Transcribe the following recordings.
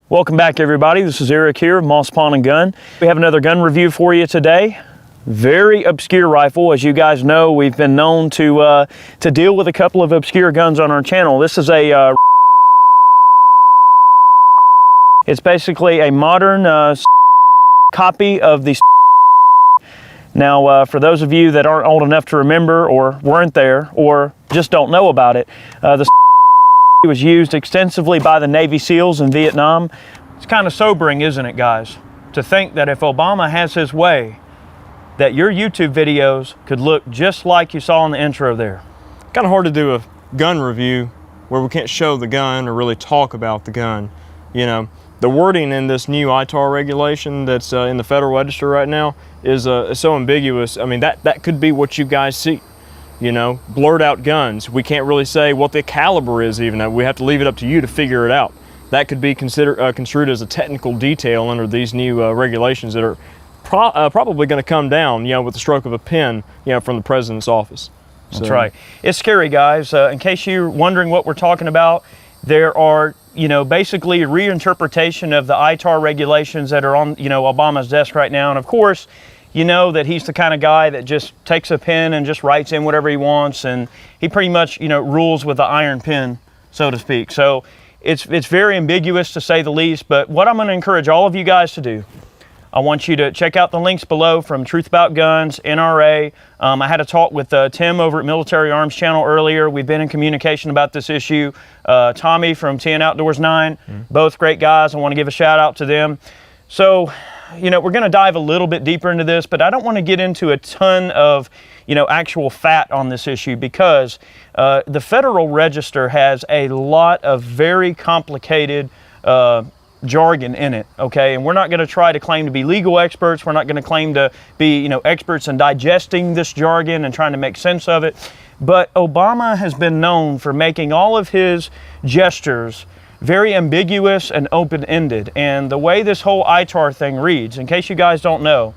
Welcome back, everybody. This is Eric here of Moss Pond & Gun. We have another gun review for you today. Very obscure rifle. As you guys know, we've been known to deal with a couple of obscure guns on our channel. This is a it's basically a modern copy of the. Now, for those of you that aren't old enough to remember or weren't there or just don't know about it, the was used extensively by the Navy SEALs in Vietnam. It's kind of sobering, isn't it, guys, to think that if Obama has his way, that your YouTube videos could look just like you saw in the intro there. Kind of hard to do a gun review where we can't show the gun or really talk about the gun. You know, the wording in this new ITAR regulation that's in the Federal Register right now is so ambiguous. I mean, that could be what you guys see. You know, blurred out guns. We can't really say what the caliber is even. We have to leave it up to you to figure it out. That could be construed as a technical detail under these new regulations that are probably going to come down, you know, with the stroke of a pen, you know, from the president's office. That's right. It's scary, guys. In case you're wondering what we're talking about, there are, you know, basically a reinterpretation of the ITAR regulations that are on, you know, Obama's desk right now. And of course, you know that he's the kind of guy that just takes a pen and just writes in whatever he wants, and he pretty much, you know, rules with the iron pen, so to speak. So it's very ambiguous, to say the least. But what I'm going to encourage all of you guys to do, I want you to check out the links below from Truth About Guns, NRA. I had a talk with Tim over at Military Arms Channel earlier. We've been in communication about this issue. Tommy from TN Outdoors 9, both great guys. I want to give a shout out to them. So, you know, we're going to dive a little bit deeper into this, but I don't want to get into a ton of, you know, actual fat on this issue, because the Federal Register has a lot of very complicated jargon in it, okay? And we're not going to try to claim to be legal experts. We're not going to claim to be, you know, experts in digesting this jargon and trying to make sense of it. But Obama has been known for making all of his gestures very ambiguous and open-ended. And the way this whole ITAR thing reads, in case you guys don't know,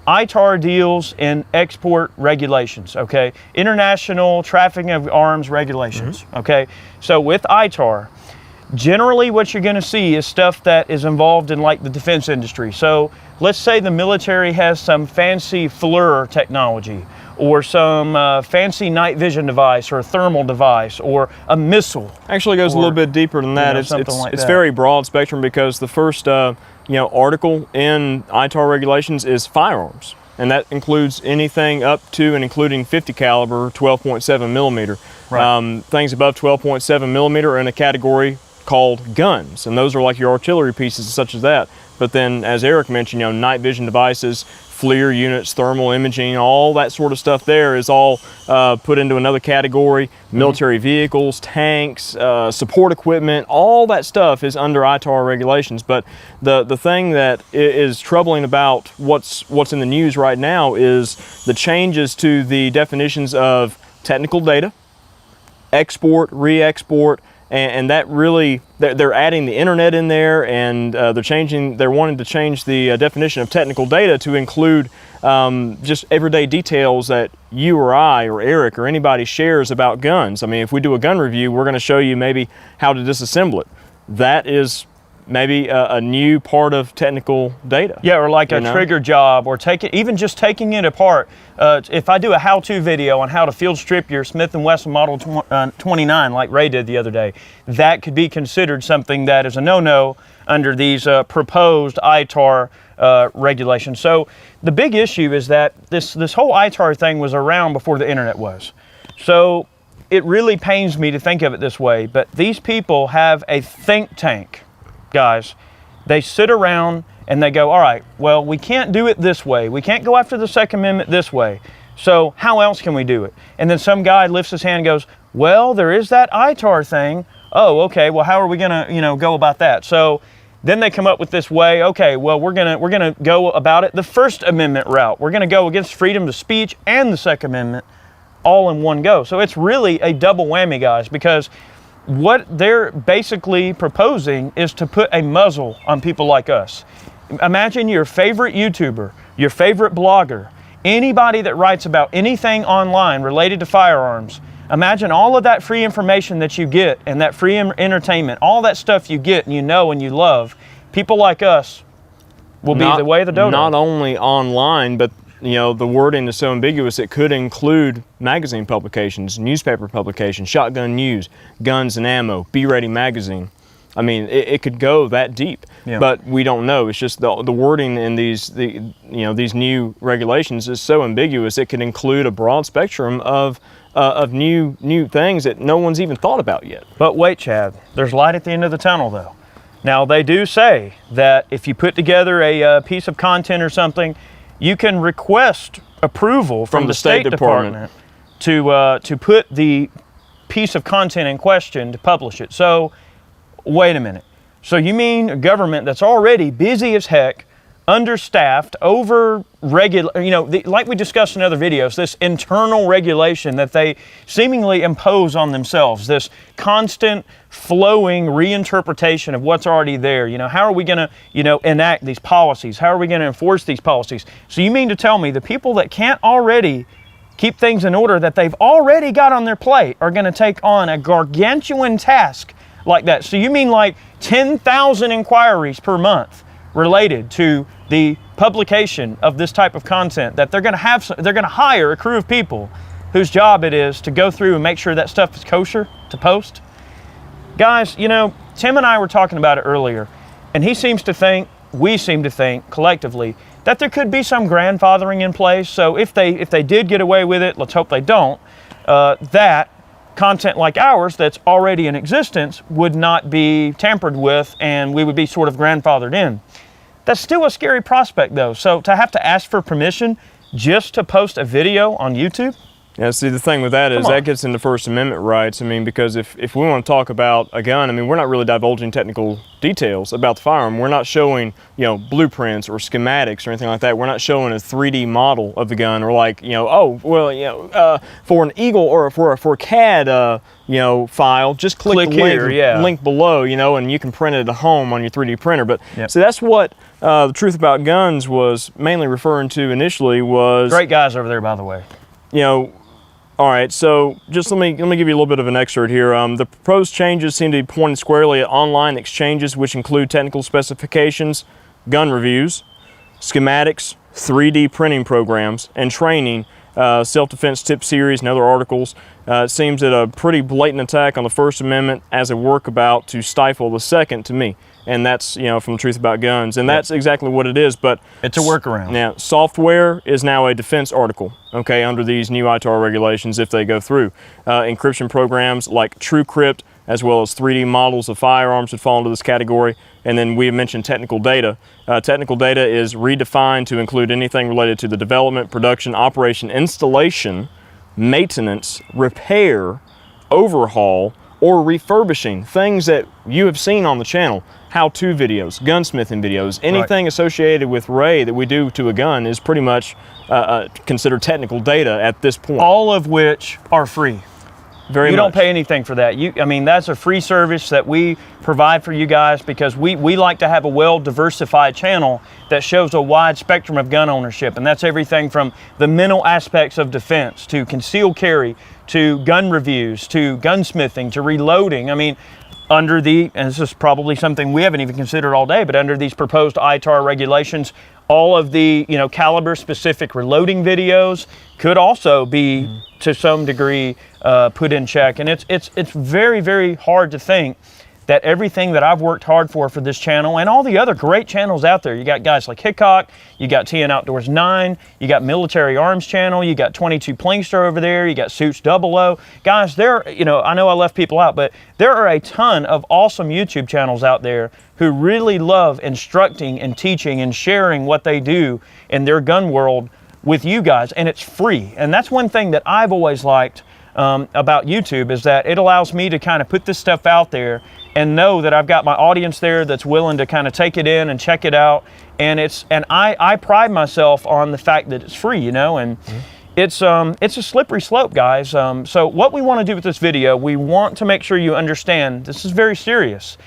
ITAR deals in export regulations, okay? International Trafficking of Arms Regulations, okay? So with ITAR, generally what you're gonna see is stuff that is involved in like the defense industry. So let's say the military has some fancy FLIR technology, or some fancy night vision device, or a thermal device, or a missile. Actually goes a little bit deeper than that. You know, it's very broad spectrum, because the first you know, article in ITAR regulations is firearms, and that includes anything up to and including 50 caliber 12.7 millimeter. Right. Things above 12.7 millimeter are in a category called guns, and those are like your artillery pieces such as that. But then, as Eric mentioned, you know, night vision devices, FLIR units, thermal imaging, all that sort of stuff there is all put into another category. Military vehicles, tanks, support equipment, all that stuff is under ITAR regulations. But the thing that is troubling about what's in the news right now is the changes to the definitions of technical data, export, re-export, and that really, they're adding the internet in there, and they're wanting to change the definition of technical data to include just everyday details that you or I or Eric or anybody shares about guns. I mean, if we do a gun review, we're going to show you maybe how to disassemble it. That is maybe a new part of technical data. Yeah, or like a trigger job, or even just taking it apart. If I do a how-to video on how to field strip your Smith & Wesson Model 29 like Ray did the other day, that could be considered something that is a no-no under these proposed ITAR regulations. So the big issue is that this whole ITAR thing was around before the internet was. So it really pains me to think of it this way, but these people have a think tank, guys. They sit around and they go, all right, well, we can't do it this way. We can't go after the Second Amendment this way. So how else can we do it? And then some guy lifts his hand and goes, well, there is that ITAR thing. Oh, okay, well, how are we gonna, you know, go about that? So then they come up with this way, okay, well, we're gonna go about it the First Amendment route. We're gonna go against freedom of speech and the Second Amendment all in one go. So it's really a double whammy, guys, because what they're basically proposing is to put a muzzle on people like us. Imagine your favorite YouTuber, your favorite blogger, anybody that writes about anything online related to firearms. Imagine all of that free information that you get and that free entertainment, all that stuff you get and you know and you love, people like us will be the way of the dodo. Not only online, but you know, the wording is so ambiguous, it could include magazine publications, newspaper publications, Shotgun News, Guns and Ammo, Be Ready magazine. I mean, it could go that deep, but we don't know. It's just the wording in these new regulations is so ambiguous. It could include a broad spectrum of new things that no one's even thought about yet. But wait, Chad, there's light at the end of the tunnel, though. Now, they do say that if you put together a piece of content or something, you can request approval from the State Department to put the piece of content in question to publish it. So, wait a minute. So you mean a government that's already busy as heck, understaffed, like we discussed in other videos, this internal regulation that they seemingly impose on themselves, this constant flowing reinterpretation of what's already there. You know, how are we going to, enact these policies? How are we going to enforce these policies? So you mean to tell me the people that can't already keep things in order that they've already got on their plate are going to take on a gargantuan task like that? So you mean like 10,000 inquiries per month related to the publication of this type of content that they're going to hire a crew of people whose job it is to go through and make sure that stuff is kosher to post? Guys, Tim and I were talking about it earlier, and we seem to think collectively that there could be some grandfathering in place. So if they did get away with it, let's hope they don't, that content like ours that's already in existence would not be tampered with, and we would be sort of grandfathered in. That's still a scary prospect, though. So to have to ask for permission just to post a video on YouTube? Yeah, see, the thing with that is that gets into First Amendment rights. I mean, because if we want to talk about a gun, I mean, we're not really divulging technical details about the firearm. We're not showing, blueprints or schematics or anything like that. We're not showing a 3D model of the gun, or like, for an Eagle or for a CAD, file, just click the link below, and you can print it at home on your 3D printer. But so that's what the Truth About Guns was mainly referring to initially. Was great guys over there, by the way. All right, so just let me give you a little bit of an excerpt here. The proposed changes seem to be pointed squarely at online exchanges, which include technical specifications, gun reviews, schematics, 3D printing programs, and training, self-defense tip series, and other articles. It seems that a pretty blatant attack on the First Amendment as a workabout to stifle the Second, to me. And that's, from the Truth About Guns. And that's exactly what it is. But it's a workaround. Now, software is now a defense article, okay, under these new ITAR regulations if they go through. Encryption programs like TrueCrypt, as well as 3D models of firearms would fall into this category. And then we mentioned technical data. Technical data is redefined to include anything related to the development, production, operation, installation, maintenance, repair, overhaul, or refurbishing, things that you have seen on the channel. How-to videos, gunsmithing videos, anything associated with Ray that we do to a gun is pretty much considered technical data at this point. All of which are free. You don't pay anything for that. That's a free service that we provide for you guys because we like to have a well-diversified channel that shows a wide spectrum of gun ownership. And that's everything from the mental aspects of defense to concealed carry to gun reviews to gunsmithing to reloading. And this is probably something we haven't even considered all day, but under these proposed ITAR regulations, all of the caliber-specific reloading videos could also be, to some degree, put in check. And it's very, very hard to think that everything that I've worked hard for this channel and all the other great channels out there, you got guys like Hickok, you got TN Outdoors 9, you got Military Arms Channel, you got 22 Plankster over there, you got Suits 00. Guys, I know I left people out, but there are a ton of awesome YouTube channels out there who really love instructing and teaching and sharing what they do in their gun world with you guys, and it's free. And that's one thing that I've always liked about YouTube, is that it allows me to kind of put this stuff out there and know that I've got my audience there that's willing to kind of take it in and check it out. And I pride myself on the fact that it's free, and it's a slippery slope, guys. So what we want to do with this video, we want to make sure you understand this is very serious.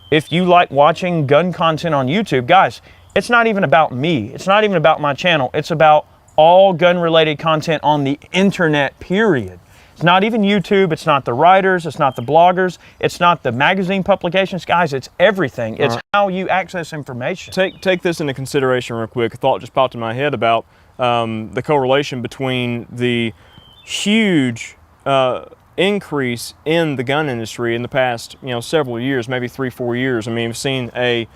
If you like watching gun content on YouTube, guys, it's not even about me. It's not even about my channel. It's about all gun-related content on the internet, period. It's not even YouTube, it's not the writers, it's not the bloggers, it's not the magazine publications. Guys, it's everything. It's how you access information. Take this into consideration real quick. A thought just popped in my head about the correlation between the huge increase in the gun industry in the past, several years, maybe 3-4 years. I mean, we've seen a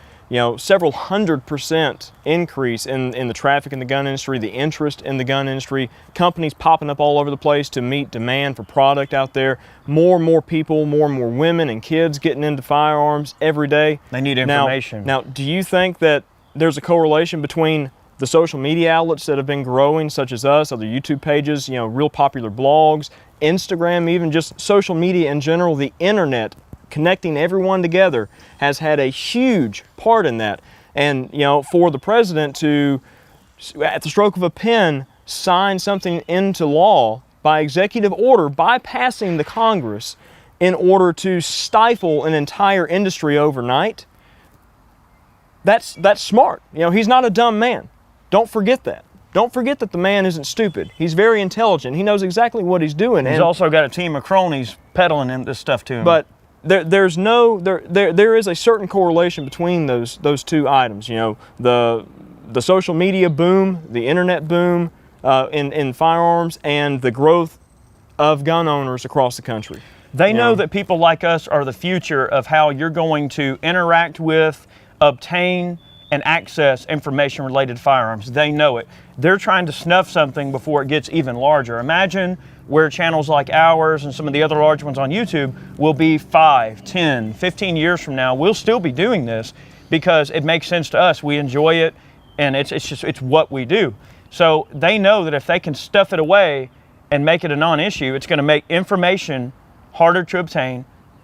several 100% increase in the traffic in the gun industry, the interest in the gun industry, companies popping up all over the place to meet demand for product out there, more and more people, more and more women and kids getting into firearms every day. They need information. Now, do you think that there's a correlation between the social media outlets that have been growing, such as us, other YouTube pages, real popular blogs, Instagram, even just social media in general, the internet, connecting everyone together, has had a huge part in that? And for the president to, at the stroke of a pen, sign something into law by executive order, bypassing the Congress, in order to stifle an entire industry overnight, that's smart. He's not a dumb man. Don't forget that. Don't forget that the man isn't stupid. He's very intelligent. He knows exactly what he's doing. He's also got a team of cronies peddling this stuff to him. But there is a certain correlation between those two items. The social media boom, the internet boom in firearms, and the growth of gun owners across the country. They know that people like us are the future of how you're going to interact with, obtain, and access information related to firearms. They know it. They're trying to snuff something before it gets even larger. Imagine where channels like ours and some of the other large ones on YouTube will be 5, 10, 15 years from now. We'll still be doing this because it makes sense to us. We enjoy it, and it's what we do. So they know that if they can stuff it away and make it a non-issue, it's going to make information harder to obtain.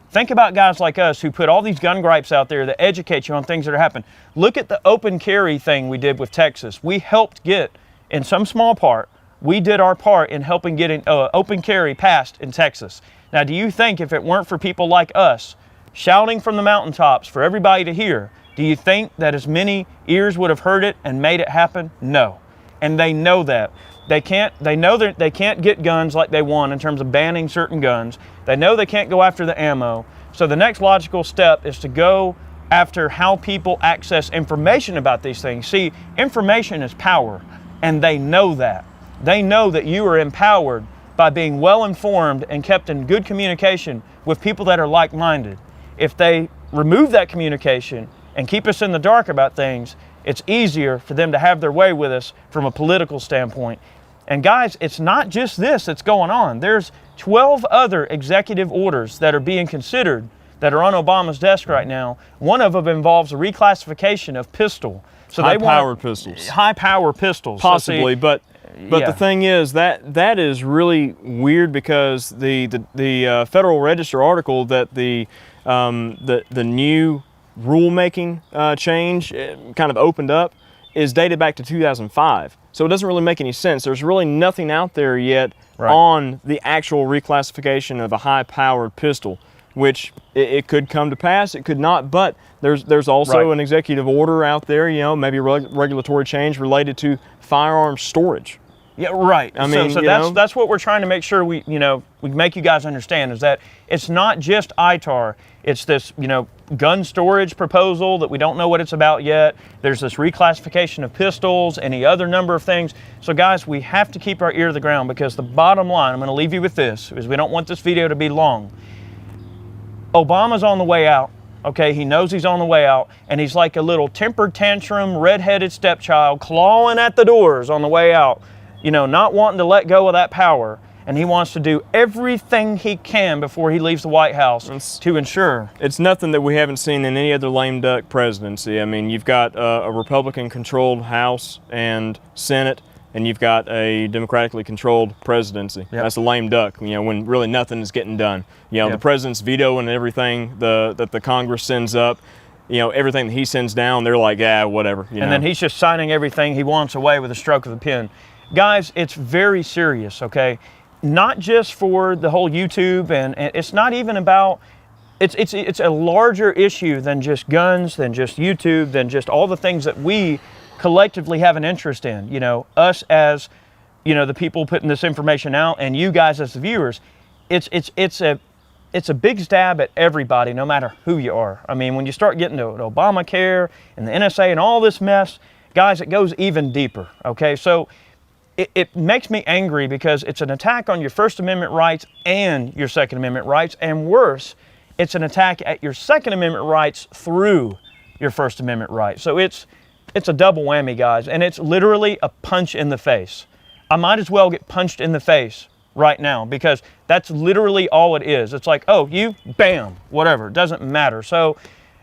Think about guys like us who put all these gun gripes out there that educate you on things that are happening. Look at the open carry thing we did with Texas. We helped get, in some small part, we did our part in helping getting open carry passed in Texas. Now, do you think if it weren't for people like us shouting from the mountaintops for everybody to hear, do you think that as many ears would have heard it and made it happen? No. And they know that. They know that they can't get guns like they want in terms of banning certain guns. They know they can't go after the ammo. So the next logical step is to go after how people access information about these things. See, information is power, and they know that. They know that you are empowered by being well informed and kept in good communication with people that are like-minded. If they remove that communication and keep us in the dark about things, it's easier for them to have their way with us from a political standpoint. And guys, it's not just this that's going on. There's 12 other executive orders that are being considered that are on Obama's desk right now. One of them involves a reclassification of pistol. So high-powered pistols. High-power pistols. Possibly, so but the thing is that is really weird because the Federal Register article that the new rulemaking change kind of opened up is dated back to 2005. So it doesn't really make any sense. There's really nothing out there yet on the actual reclassification of a high-powered pistol, which it could come to pass, it could not, but there's also an executive order out there, maybe regulatory change related to firearm storage. Yeah, right. I mean, so that's what we're trying to make sure we make you guys understand, is that it's not just ITAR. It's this, gun storage proposal that we don't know what it's about yet. There's this reclassification of pistols, any other number of things. So guys, we have to keep our ear to the ground, because the bottom line, I'm going to leave you with this, is we don't want this video to be long. Obama's on the way out. Okay, he knows he's on the way out, and he's like a little temper tantrum, red-headed stepchild clawing at the doors on the way out. Not wanting to let go of that power, and he wants to do everything he can before he leaves the White House to ensure. It's nothing that we haven't seen in any other lame duck presidency. I mean, you've got a Republican-controlled House and Senate, and you've got a democratically controlled presidency. Yep. That's a lame duck, when really nothing is getting done. The president's vetoing everything that the Congress sends up. Everything that he sends down, they're like, yeah, whatever. And then he's just signing everything he wants away with a stroke of a pen. Guys, it's very serious, okay? Not just for the whole YouTube, and it's not even about, it's a larger issue than just guns, than just YouTube, than just all the things that we collectively have an interest in. Us as, the people putting this information out, and you guys as the viewers. it's a big stab at everybody, no matter who you are. I mean, when you start getting to Obamacare and the NSA and all this mess, guys, it goes even deeper, okay? So it makes me angry because it's an attack on your First Amendment rights and your Second Amendment rights, and worse, it's an attack at your Second Amendment rights through your First Amendment rights. So it's a double whammy, guys, and it's literally a punch in the face. I might as well get punched in the face right now, because that's literally all it is. It's like, oh, you, bam, whatever, it doesn't matter. So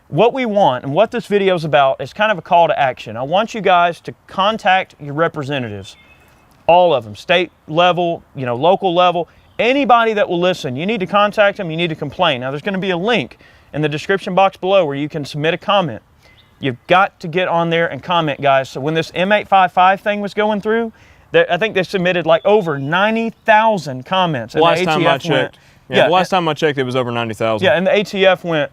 what we want and what this video is about is kind of a call to action. I want you guys to contact your representatives, all of them, state level, local level, anybody that will listen. You need to contact them, you need to complain. Now there's going to be a link in the description box below where you can submit a comment. You've got to get on there and comment, guys. So when this M855 thing was going through, I think they submitted like over 90,000 comments. Last time I checked. Last time I checked, it was over 90,000. Yeah, and the ATF went,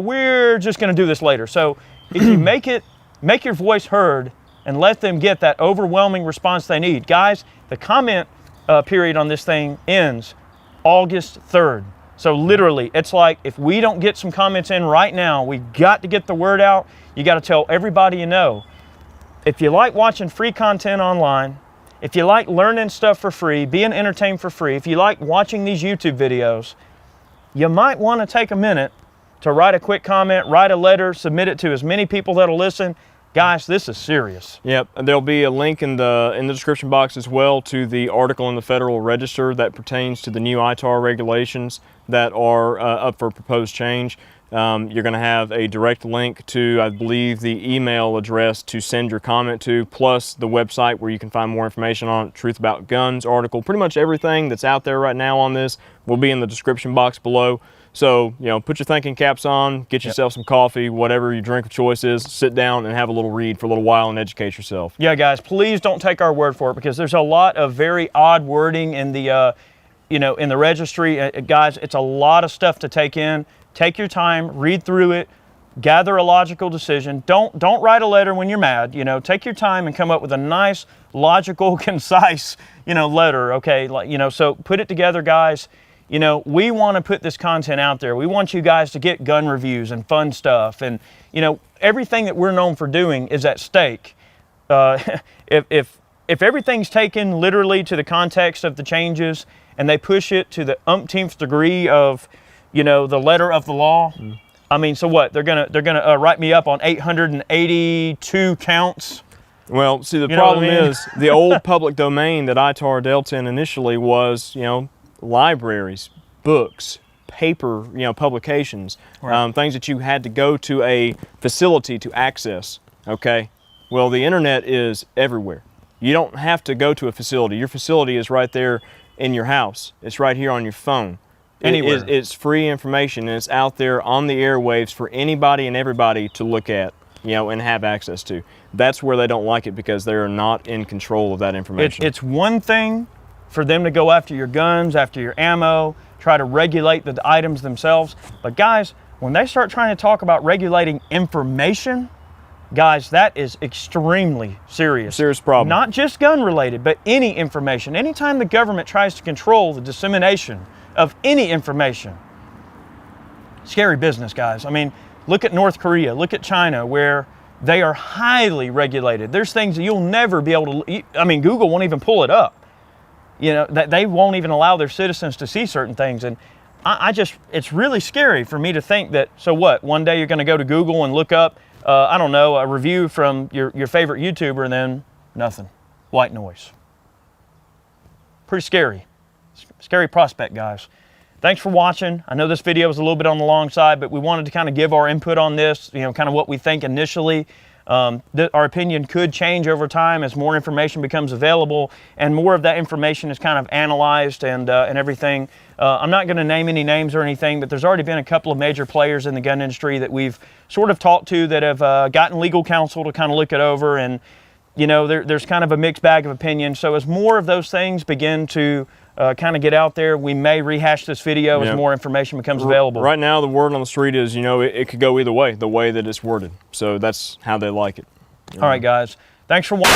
we're just going to do this later. So if you make your voice heard and let them get that overwhelming response they need. Guys, the comment period on this thing ends August 3rd. So literally, it's like if we don't get some comments in right now, we got to get the word out. You got to tell everybody you know. If you like watching free content online, if you like learning stuff for free, being entertained for free, if you like watching these YouTube videos, you might want to take a minute to write a quick comment, write a letter, submit it to as many people that'll listen. Guys, this is serious. Yep, and there'll be a link in the description box as well to the article in the Federal Register that pertains to the new ITAR regulations that are up for proposed change. You're going to have a direct link to, I believe, the email address to send your comment to, plus the website where you can find more information on Truth About Guns article. Pretty much everything that's out there right now on this will be in the description box below. So, put your thinking caps on, get yourself some coffee, whatever your drink of choice is, sit down and have a little read for a little while and educate yourself. Yeah, guys, please don't take our word for it, because there's a lot of very odd wording in the, in the registry. Guys, it's a lot of stuff to take in. Take your time, read through it, gather a logical decision. Don't write a letter when you're mad. Take your time and come up with a nice, logical, concise, letter. Okay, so put it together, guys. We want to put this content out there. We want you guys to get gun reviews and fun stuff, and everything that we're known for doing is at stake. If everything's taken literally to the context of the changes, and they push it to the umpteenth degree of the letter of the law. I mean, so what? They're gonna write me up on 882 counts. Well, see, the problem is the old public domain that ITAR dealt in initially was, libraries, books, paper, publications, right. Things that you had to go to a facility to access. Okay. Well, the internet is everywhere. You don't have to go to a facility. Your facility is right there in your house. It's right here on your phone. Anywhere. It's free information, and it's out there on the airwaves for anybody and everybody to look at, and have access to. That's where they don't like it, because they're not in control of that information. It's one thing for them to go after your guns, after your ammo, try to regulate the items themselves. But guys, when they start trying to talk about regulating information, guys, that is extremely serious. Serious problem. Not just gun related, but any information. Anytime the government tries to control the dissemination of any information, scary business, guys. I mean, look at North Korea, look at China, where they are highly regulated. There's things that you'll never be able to, Google won't even pull it up. That they won't even allow their citizens to see certain things. And it's really scary for me to think that, so what, one day you're gonna go to Google and look up, I don't know, a review from your favorite YouTuber, and then nothing, white noise. Pretty scary. Scary prospect, guys. Thanks for watching. I know this video was a little bit on the long side, but we wanted to kind of give our input on this, kind of what we think initially. Our opinion could change over time as more information becomes available and more of that information is kind of analyzed and everything. I'm not going to name any names or anything, but there's already been a couple of major players in the gun industry that we've sort of talked to that have gotten legal counsel to kind of look it over, and there's kind of a mixed bag of opinion. So as more of those things begin to kind of get out there, we may rehash this video as more information becomes available. Right now, the word on the street is, it could go either way, the way that it's worded. So that's how they like it. All right, guys. Thanks for watching.